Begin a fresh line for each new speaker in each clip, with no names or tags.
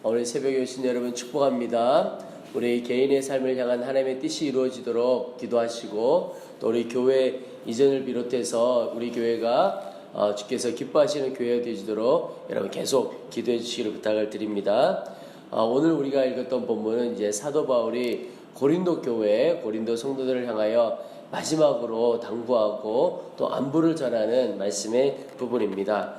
오늘 새벽에 오신 여러분 축복합니다. 우리 개인의 삶을 향한 하나님의 뜻이 이루어지도록 기도하시고, 또 우리 교회 이전을 비롯해서 우리 교회가 주께서 기뻐하시는 교회가 되어지도록 여러분 계속 기도해 주시기를 부탁을 드립니다. 오늘 우리가 읽었던 본문은 이제 사도 바울이 고린도 교회, 고린도 성도들을 향하여 마지막으로 당부하고 또 안부를 전하는 말씀의 부분입니다.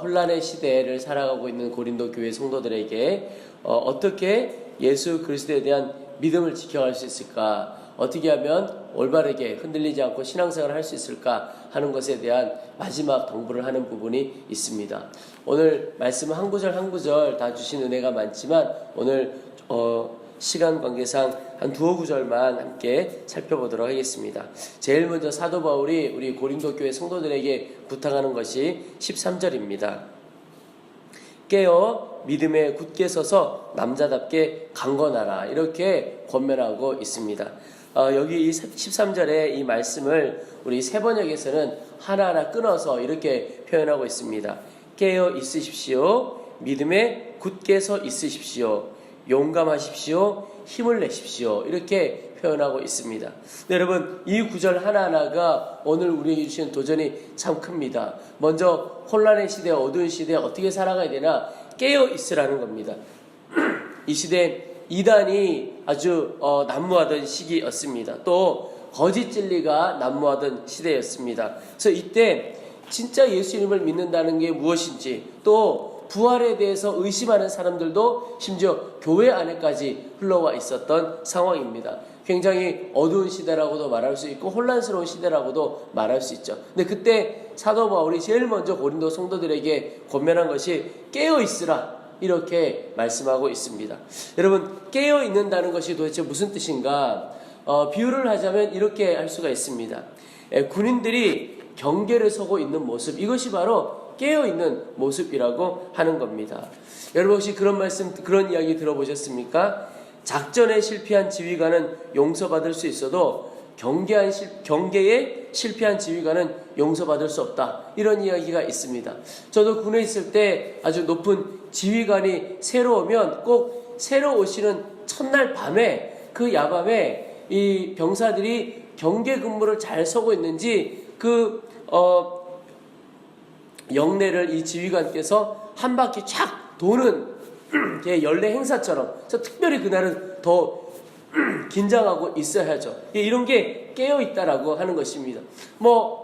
혼란의 시대를 살아가고 있는 고린도 교회 성도들에게 어떻게 예수 그리스도에 대한 믿음을 지켜갈 수 있을까, 어떻게 하면 올바르게 흔들리지 않고 신앙생활을 할 수 있을까 하는 것에 대한 마지막 당부를 하는 부분이 있습니다. 오늘 말씀 한 구절 한 구절 다 주신 은혜가 많지만 오늘 시간 관계상 한 두어 구절만 함께 살펴보도록 하겠습니다. 제일 먼저 사도 바울이 우리 고린도 교회 성도들에게 부탁하는 것이 13절입니다. 깨어 믿음에 굳게 서서 남자답게 강건하라, 이렇게 권면하고 있습니다. 여기 이 13절의 이 말씀을 우리 세번역에서는 하나하나 끊어서 이렇게 표현하고 있습니다. 깨어 있으십시오. 믿음에 굳게 서 있으십시오. 용감하십시오. 힘을 내십시오. 이렇게 표현하고 있습니다. 네, 여러분, 이 구절 하나하나가 오늘 우리에게 주시는 도전이 참 큽니다. 먼저 혼란의 시대, 어두운 시대에 어떻게 살아가야 되나 깨어 있으라는 겁니다. 이 시대 이단이 아주 난무하던 시기였습니다. 또 거짓 진리가 난무하던 시대였습니다. 그래서 이때 진짜 예수님을 믿는다는 게 무엇인지, 또 부활에 대해서 의심하는 사람들도 심지어 교회 안에까지 흘러와 있었던 상황입니다. 굉장히 어두운 시대라고도 말할 수 있고 혼란스러운 시대라고도 말할 수 있죠. 근데 그때 사도 바울이 제일 먼저 고린도 성도들에게 권면한 것이 깨어 있으라, 이렇게 말씀하고 있습니다. 여러분, 깨어 있는다는 것이 도대체 무슨 뜻인가? 비유를 하자면 이렇게 할 수가 있습니다. 군인들이 경계를 서고 있는 모습, 이것이 바로 깨어있는 모습이라고 하는 겁니다. 여러분, 혹시 그런 이야기 들어보셨습니까? 작전에 실패한 지휘관은 용서받을 수 있어도 경계에 실패한 지휘관은 용서받을 수 없다, 이런 이야기가 있습니다. 저도 군에 있을 때 아주 높은 지휘관이 새로 오면 꼭 새로 오시는 첫날 밤에, 그 야밤에 이 병사들이 경계 근무를 잘 서고 있는지 영내를 이 지휘관께서 한 바퀴 쫙 도는 연례 행사처럼, 그래서 특별히 그날은 더 긴장하고 있어야죠. 이런 게 깨어있다라고 하는 것입니다.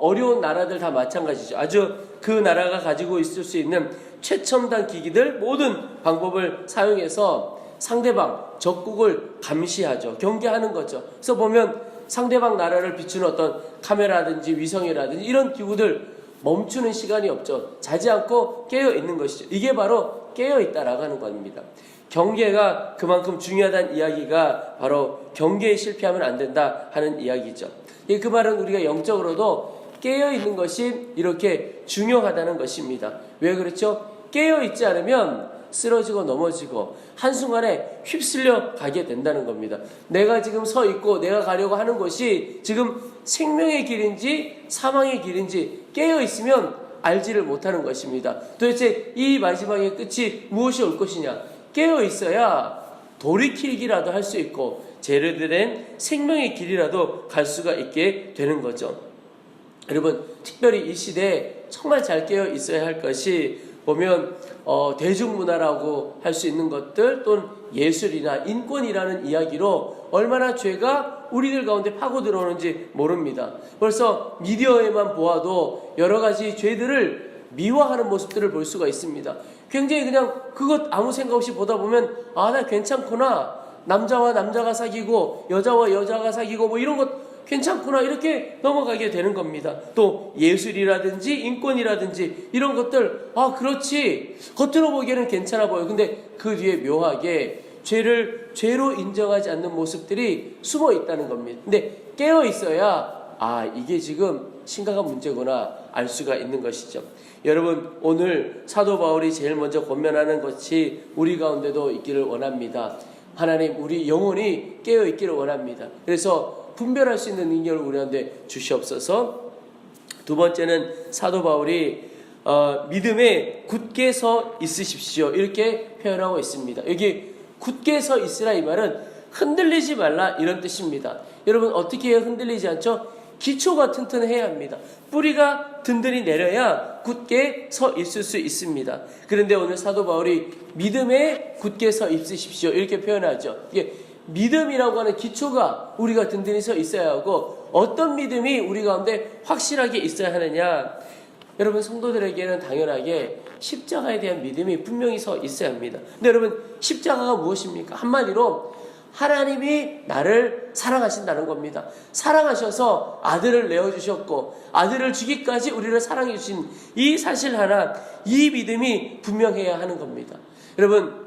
어려운 나라들 다 마찬가지죠. 아주 그 나라가 가지고 있을 수 있는 최첨단 기기들, 모든 방법을 사용해서 상대방, 적국을 감시하죠. 경계하는 거죠. 그래서 보면 상대방 나라를 비추는 어떤 카메라든지 위성이라든지 이런 기구들 멈추는 시간이 없죠. 자지 않고 깨어 있는 것이죠. 이게 바로 깨어 있다라고 하는 겁니다. 경계가 그만큼 중요하다는 이야기가 바로 경계에 실패하면 안 된다 하는 이야기죠. 그 말은 우리가 영적으로도 깨어 있는 것이 이렇게 중요하다는 것입니다. 왜 그렇죠? 깨어 있지 않으면 쓰러지고 넘어지고 한순간에 휩쓸려 가게 된다는 겁니다. 내가 지금 서 있고 내가 가려고 하는 곳이 지금 생명의 길인지 사망의 길인지 깨어 있으면 알지를 못하는 것입니다. 도대체 이 마지막의 끝이 무엇이 올 것이냐? 깨어 있어야 돌이키기라도 할 수 있고 제대로 된 생명의 길이라도 갈 수가 있게 되는 거죠. 여러분, 특별히 이 시대에 정말 잘 깨어 있어야 할 것이, 보면 대중문화라고 할 수 있는 것들, 또는 예술이나 인권이라는 이야기로 얼마나 죄가 우리들 가운데 파고 들어오는지 모릅니다. 벌써 미디어에만 보아도 여러 가지 죄들을 미화하는 모습들을 볼 수가 있습니다. 굉장히 그냥 그것 아무 생각 없이 보다 보면 나 괜찮구나, 남자와 남자가 사귀고 여자와 여자가 사귀고 이런 것 괜찮구나, 이렇게 넘어가게 되는 겁니다. 또 예술이라든지 인권이라든지 이런 것들, 그렇지, 겉으로 보기에는 괜찮아 보여. 근데 그 뒤에 묘하게 죄를 죄로 인정하지 않는 모습들이 숨어 있다는 겁니다. 근데 깨어 있어야 이게 지금 심각한 문제구나 알 수가 있는 것이죠. 여러분, 오늘 사도 바울이 제일 먼저 권면하는 것이 우리 가운데도 있기를 원합니다. 하나님, 우리 영혼이 깨어 있기를 원합니다. 그래서 분별할 수 있는 능력을 우리한테 주시옵소서. 두 번째는 사도 바울이 믿음에 굳게 서 있으십시오. 이렇게 표현하고 있습니다. 여기 굳게 서 있으라 이 말은 흔들리지 말라 이런 뜻입니다. 여러분 어떻게 해야 흔들리지 않죠? 기초가 튼튼해야 합니다. 뿌리가 든든히 내려야 굳게 서 있을 수 있습니다. 그런데 오늘 사도 바울이 믿음에 굳게 서 있으십시오. 이렇게 표현하죠. 이게 믿음이라고 하는 기초가 우리가 든든히 서 있어야 하고 어떤 믿음이 우리 가운데 확실하게 있어야 하느냐. 여러분 성도들에게는 당연하게 십자가에 대한 믿음이 분명히 서 있어야 합니다. 근데 여러분 십자가가 무엇입니까? 한마디로 하나님이 나를 사랑하신다는 겁니다. 사랑하셔서 아들을 내어주셨고 아들을 주기까지 우리를 사랑해 주신 이 사실 하나, 이 믿음이 분명해야 하는 겁니다. 여러분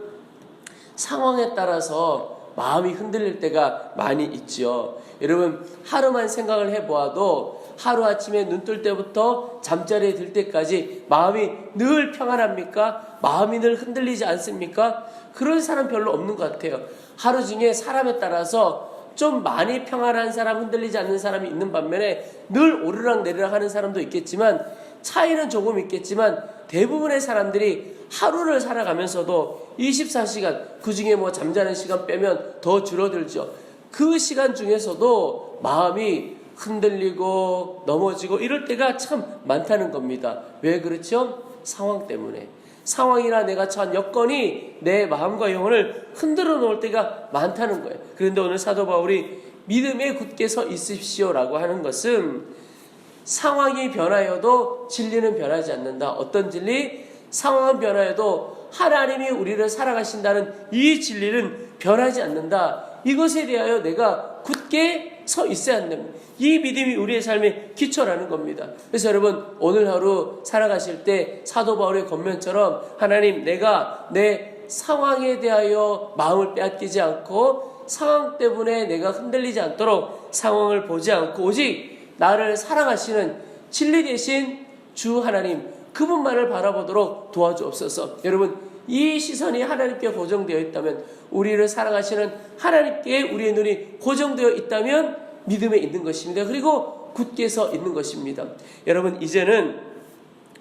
상황에 따라서 마음이 흔들릴 때가 많이 있죠. 여러분 하루만 생각을 해보아도 하루아침에 눈 뜰 때부터 잠자리에 들 때까지 마음이 늘 평안합니까? 마음이 늘 흔들리지 않습니까? 그런 사람 별로 없는 것 같아요. 하루 중에 사람에 따라서 좀 많이 평안한 사람, 흔들리지 않는 사람이 있는 반면에 늘 오르락내리락 하는 사람도 있겠지만 차이는 조금 있겠지만 대부분의 사람들이 하루를 살아가면서도 24시간, 그 중에 뭐 잠자는 시간 빼면 더 줄어들죠. 그 시간 중에서도 마음이 흔들리고 넘어지고 이럴 때가 참 많다는 겁니다. 왜 그렇죠? 상황 때문에. 상황이나 내가 처한 여건이 내 마음과 영혼을 흔들어 놓을 때가 많다는 거예요. 그런데 오늘 사도 바울이 믿음에 굳게 서 있으십시오라고 하는 것은 상황이 변하여도 진리는 변하지 않는다. 어떤 진리? 상황은 변하여도 하나님이 우리를 사랑하신다는 이 진리는 변하지 않는다. 이것에 대하여 내가 굳게 서 있어야 한답니다. 이 믿음이 우리의 삶의 기초라는 겁니다. 그래서 여러분 오늘 하루 살아가실 때 사도 바울의 권면처럼 하나님 내가 내 상황에 대하여 마음을 빼앗기지 않고 상황 때문에 내가 흔들리지 않도록 상황을 보지 않고 오직 나를 사랑하시는 진리 대신 주 하나님 그분만을 바라보도록 도와주옵소서. 여러분 이 시선이 하나님께 고정되어 있다면 우리를 사랑하시는 하나님께 우리의 눈이 고정되어 있다면 믿음에 있는 것입니다. 그리고 굳게 서 있는 것입니다. 여러분 이제는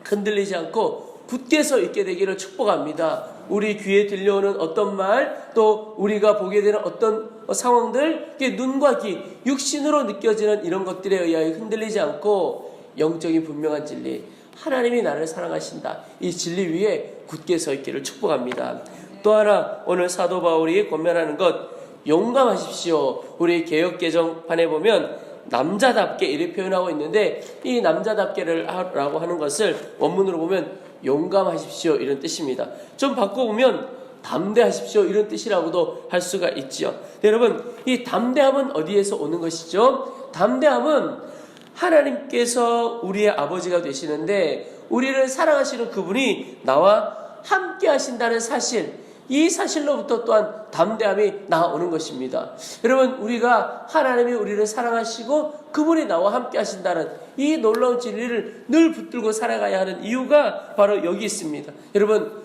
흔들리지 않고 굳게 서 있게 되기를 축복합니다. 우리 귀에 들려오는 어떤 말 또 우리가 보게 되는 어떤 상황들 눈과 귀 육신으로 느껴지는 이런 것들에 의하여 흔들리지 않고 영적인 분명한 진리 하나님이 나를 사랑하신다. 이 진리 위에 굳게 서 있기를 축복합니다. 또 하나 오늘 사도 바울이 권면하는 것 용감하십시오. 우리 개역 개정판에 보면 남자답게 이렇게 표현하고 있는데 이 남자답게라고 하는 것을 원문으로 보면 용감하십시오 이런 뜻입니다. 좀 바꿔보면 담대하십시오 이런 뜻이라고도 할 수가 있지요. 여러분 이 담대함은 어디에서 오는 것이죠? 담대함은 하나님께서 우리의 아버지가 되시는데 우리를 사랑하시는 그분이 나와 함께 하신다는 사실, 이 사실로부터 또한 담대함이 나오는 것입니다. 여러분 우리가 하나님이 우리를 사랑하시고 그분이 나와 함께 하신다는 이 놀라운 진리를 늘 붙들고 살아가야 하는 이유가 바로 여기 있습니다. 여러분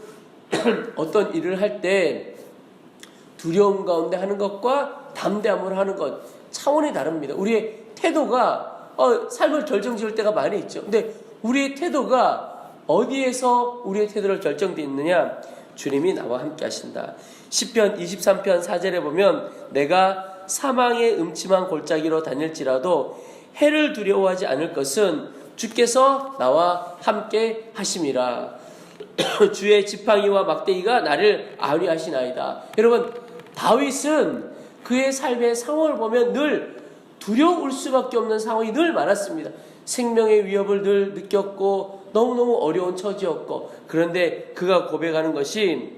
어떤 일을 할 때 두려움 가운데 하는 것과 담대함으로 하는 것 차원이 다릅니다. 우리의 태도가 삶을 결정지을 때가 많이 있죠. 근데 우리의 태도가 어디에서 우리의 태도를 결정되느냐? 주님이 나와 함께 하신다. 시편 23편 4절에 보면 내가 사망의 음침한 골짜기로 다닐지라도 해를 두려워하지 않을 것은 주께서 나와 함께 하심이라. 주의 지팡이와 막대기가 나를 안위하시나이다. 여러분 다윗은 그의 삶의 상황을 보면 늘 두려울 수밖에 없는 상황이 늘 많았습니다. 생명의 위협을 늘 느꼈고 너무너무 어려운 처지였고 그런데 그가 고백하는 것이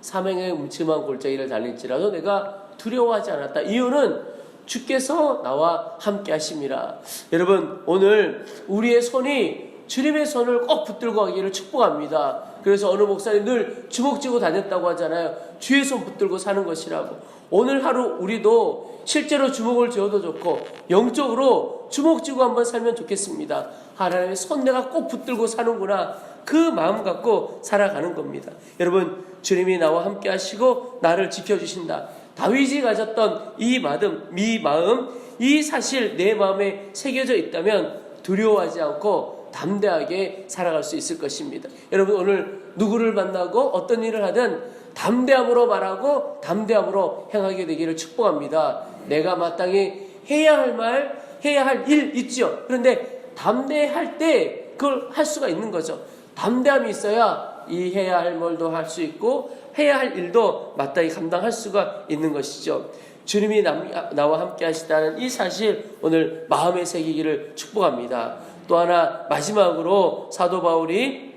사망의 음침한 골짜기를 달릴지라도 내가 두려워하지 않았다. 이유는 주께서 나와 함께 하심이라. 여러분 오늘 우리의 손이 주님의 손을 꼭 붙들고 가기를 축복합니다. 그래서 어느 목사님 늘 주먹 쥐고 다녔다고 하잖아요. 주의 손 붙들고 사는 것이라고. 오늘 하루 우리도 실제로 주먹을 쥐어도 좋고 영적으로 주먹 쥐고 한번 살면 좋겠습니다. 하나님의 손 내가 꼭 붙들고 사는구나. 그 마음 갖고 살아가는 겁니다. 여러분 주님이 나와 함께 하시고 나를 지켜주신다. 다윗이 가졌던 이 마음, 이 사실 내 마음에 새겨져 있다면 두려워하지 않고 담대하게 살아갈 수 있을 것입니다. 여러분 오늘 누구를 만나고 어떤 일을 하든 담대함으로 말하고 담대함으로 행하게 되기를 축복합니다. 내가 마땅히 해야 할 말, 해야 할 일 있죠. 그런데 담대할 때 그걸 할 수가 있는 거죠. 담대함이 있어야 이 해야 할 말도 할 수 있고 해야 할 일도 마땅히 감당할 수가 있는 것이죠. 주님이 나와 함께 하시다는 이 사실 오늘 마음에 새기기를 축복합니다. 또 하나 마지막으로 사도 바울이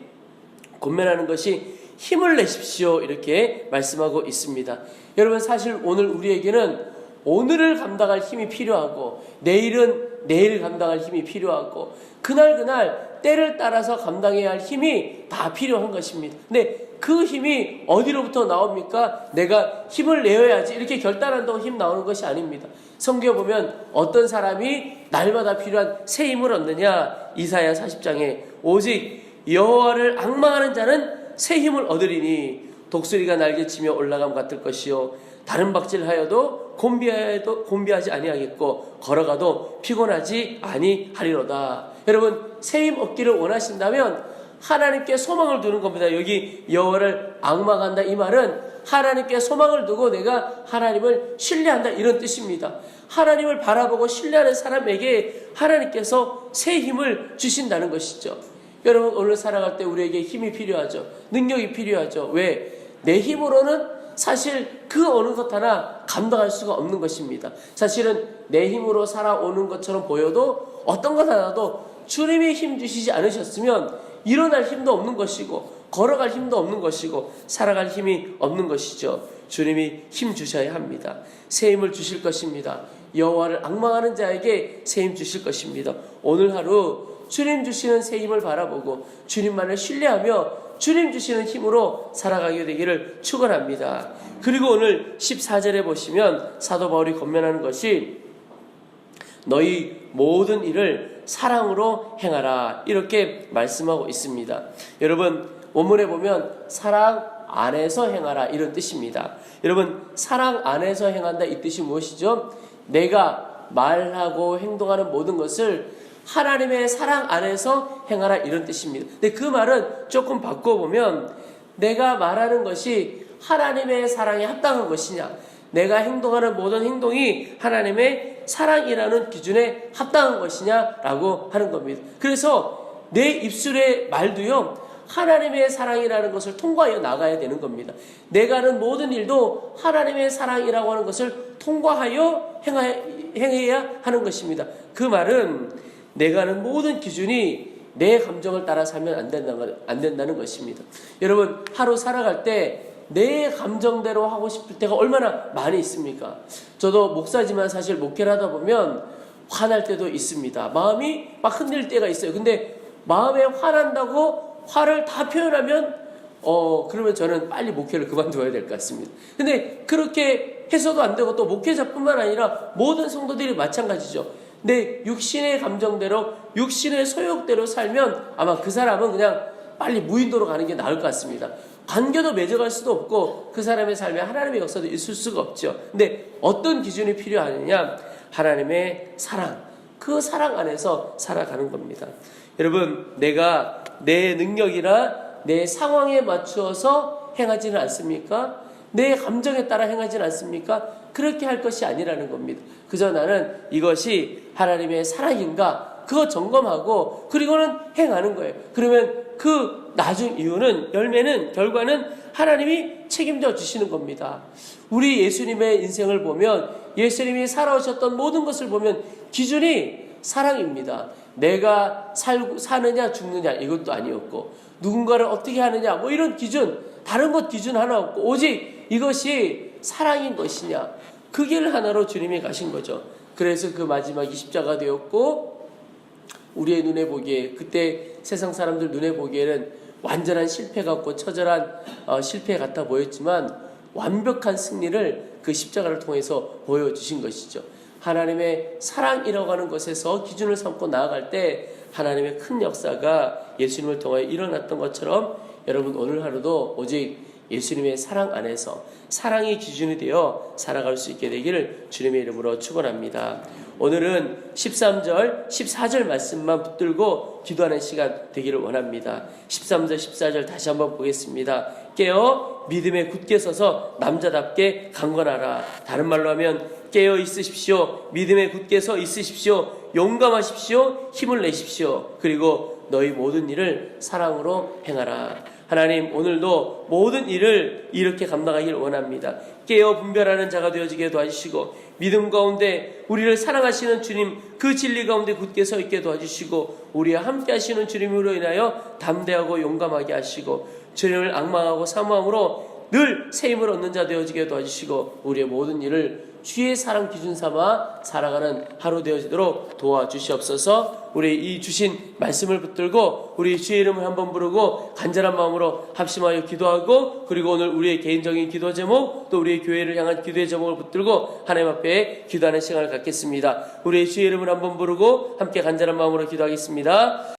권면하는 것이 힘을 내십시오 이렇게 말씀하고 있습니다. 여러분 사실 오늘 우리에게는 오늘을 감당할 힘이 필요하고 내일은 내일 감당할 힘이 필요하고 그날 때를 따라서 감당해야 할 힘이 다 필요한 것입니다. 근데 그 힘이 어디로부터 나옵니까? 내가 힘을 내어야지 이렇게 결단한다고 힘 나오는 것이 아닙니다. 성경에 보면 어떤 사람이 날마다 필요한 새 힘을 얻느냐? 이사야 40장에 오직 여호와를 앙망하는 자는 새 힘을 얻으리니 독수리가 날개치며 올라감 같을 것이요 다른 박질하여도 곤비하지 아니하겠고 걸어가도 피곤하지 아니하리로다. 여러분 새 힘 얻기를 원하신다면 하나님께 소망을 두는 겁니다. 여기 여호와를 앙망한다 이 말은 하나님께 소망을 두고 내가 하나님을 신뢰한다 이런 뜻입니다. 하나님을 바라보고 신뢰하는 사람에게 하나님께서 새 힘을 주신다는 것이죠. 여러분 오늘 살아갈 때 우리에게 힘이 필요하죠. 능력이 필요하죠. 왜? 내 힘으로는 사실 그 어느 것 하나 감당할 수가 없는 것입니다. 사실은 내 힘으로 살아오는 것처럼 보여도 어떤 것 하나도 주님이 힘 주시지 않으셨으면 일어날 힘도 없는 것이고 걸어갈 힘도 없는 것이고 살아갈 힘이 없는 것이죠. 주님이 힘 주셔야 합니다. 새 힘을 주실 것입니다. 여호와를 앙망하는 자에게 새 힘 주실 것입니다. 오늘 하루 주님 주시는 새 힘을 바라보고 주님만을 신뢰하며 주님 주시는 힘으로 살아가게 되기를 축원합니다. 그리고 오늘 14절에 보시면 사도 바울이 권면하는 것이 너희 모든 일을 사랑으로 행하라 이렇게 말씀하고 있습니다. 여러분 원문에 보면 사랑 안에서 행하라 이런 뜻입니다. 여러분 사랑 안에서 행한다 이 뜻이 무엇이죠? 내가 말하고 행동하는 모든 것을 하나님의 사랑 안에서 행하라 이런 뜻입니다. 근데 그 말은 조금 바꿔보면 내가 말하는 것이 하나님의 사랑에 합당한 것이냐 내가 행동하는 모든 행동이 하나님의 사랑이라는 기준에 합당한 것이냐라고 하는 겁니다. 그래서 내 입술의 말도요 하나님의 사랑이라는 것을 통과하여 나가야 되는 겁니다. 내가 하는 모든 일도 하나님의 사랑이라고 하는 것을 통과하여 행해야 하는 것입니다. 그 말은 내가 하는 모든 기준이 내 감정을 따라 살면 안 된다는 것입니다. 여러분 하루 살아갈 때 내 감정대로 하고 싶을 때가 얼마나 많이 있습니까? 저도 목사지만 사실 목회를 하다 보면 화날 때도 있습니다. 마음이 막 흔들 때가 있어요. 근데 마음에 화난다고 화를 다 표현하면 그러면 저는 빨리 목회를 그만둬야 될 것 같습니다. 근데 그렇게 해서도 안 되고 또 목회자뿐만 아니라 모든 성도들이 마찬가지죠. 내 육신의 감정대로 육신의 소욕대로 살면 아마 그 사람은 그냥 빨리 무인도로 가는 게 나을 것 같습니다. 관계도 맺어갈 수도 없고 그 사람의 삶에 하나님의 역사도 있을 수가 없죠. 근데 어떤 기준이 필요하느냐? 하나님의 사랑, 그 사랑 안에서 살아가는 겁니다. 여러분 내가 내 능력이나 내 상황에 맞추어서 행하지는 않습니까? 내 감정에 따라 행하지는 않습니까? 그렇게 할 것이 아니라는 겁니다. 그저 나는 이것이 하나님의 사랑인가 그거 점검하고 그리고는 행하는 거예요. 그러면 그 나중 이유는 열매는 결과는 하나님이 책임져 주시는 겁니다. 우리 예수님의 인생을 보면 예수님이 살아오셨던 모든 것을 보면 기준이 사랑입니다. 내가 사느냐 죽느냐 이것도 아니었고 누군가를 어떻게 하느냐 뭐 이런 기준 다른 것 기준 하나 없고 오직 이것이 사랑인 것이냐 그 길 하나로 주님이 가신 거죠. 그래서 그 마지막이 십자가 되었고 우리의 눈에 보기에 그때 세상 사람들 눈에 보기에는 완전한 실패 같고 처절한 실패 같아 보였지만 완벽한 승리를 그 십자가를 통해서 보여주신 것이죠. 하나님의 사랑이라고 하는 것에서 기준을 삼고 나아갈 때 하나님의 큰 역사가 예수님을 통하여 일어났던 것처럼 여러분 오늘 하루도 오직 예수님의 사랑 안에서 사랑의 기준이 되어 살아갈 수 있게 되기를 주님의 이름으로 축원합니다. 오늘은 13절, 14절 말씀만 붙들고 기도하는 시간 되기를 원합니다. 13절, 14절 다시 한번 보겠습니다. 깨어 믿음에 굳게 서서 남자답게 강건하라. 다른 말로 하면 깨어 있으십시오. 믿음에 굳게 서 있으십시오. 용감하십시오. 힘을 내십시오. 그리고 너희 모든 일을 사랑으로 행하라. 하나님, 오늘도 모든 일을 이렇게 감당하기를 원합니다. 깨어 분별하는 자가 되어지게 도와주시고 믿음 가운데 우리를 사랑하시는 주님, 그 진리 가운데 굳게 서 있게 도와주시고 우리와 함께 하시는 주님으로 인하여 담대하고 용감하게 하시고 주님을 앙망하고 사모함으로 늘 새 힘을 얻는 자 되어지게 도와주시고 우리의 모든 일을 주의 사랑 기준 삼아 살아가는 하루 되어지도록 도와주시옵소서. 우리 이 주신 말씀을 붙들고 우리 주의 이름을 한번 부르고 간절한 마음으로 합심하여 기도하고, 그리고 오늘 우리의 개인적인 기도 제목 또 우리의 교회를 향한 기도의 제목을 붙들고 하나님 앞에 기도하는 시간을 갖겠습니다. 우리의 주의 이름을 한번 부르고 함께 간절한 마음으로 기도하겠습니다.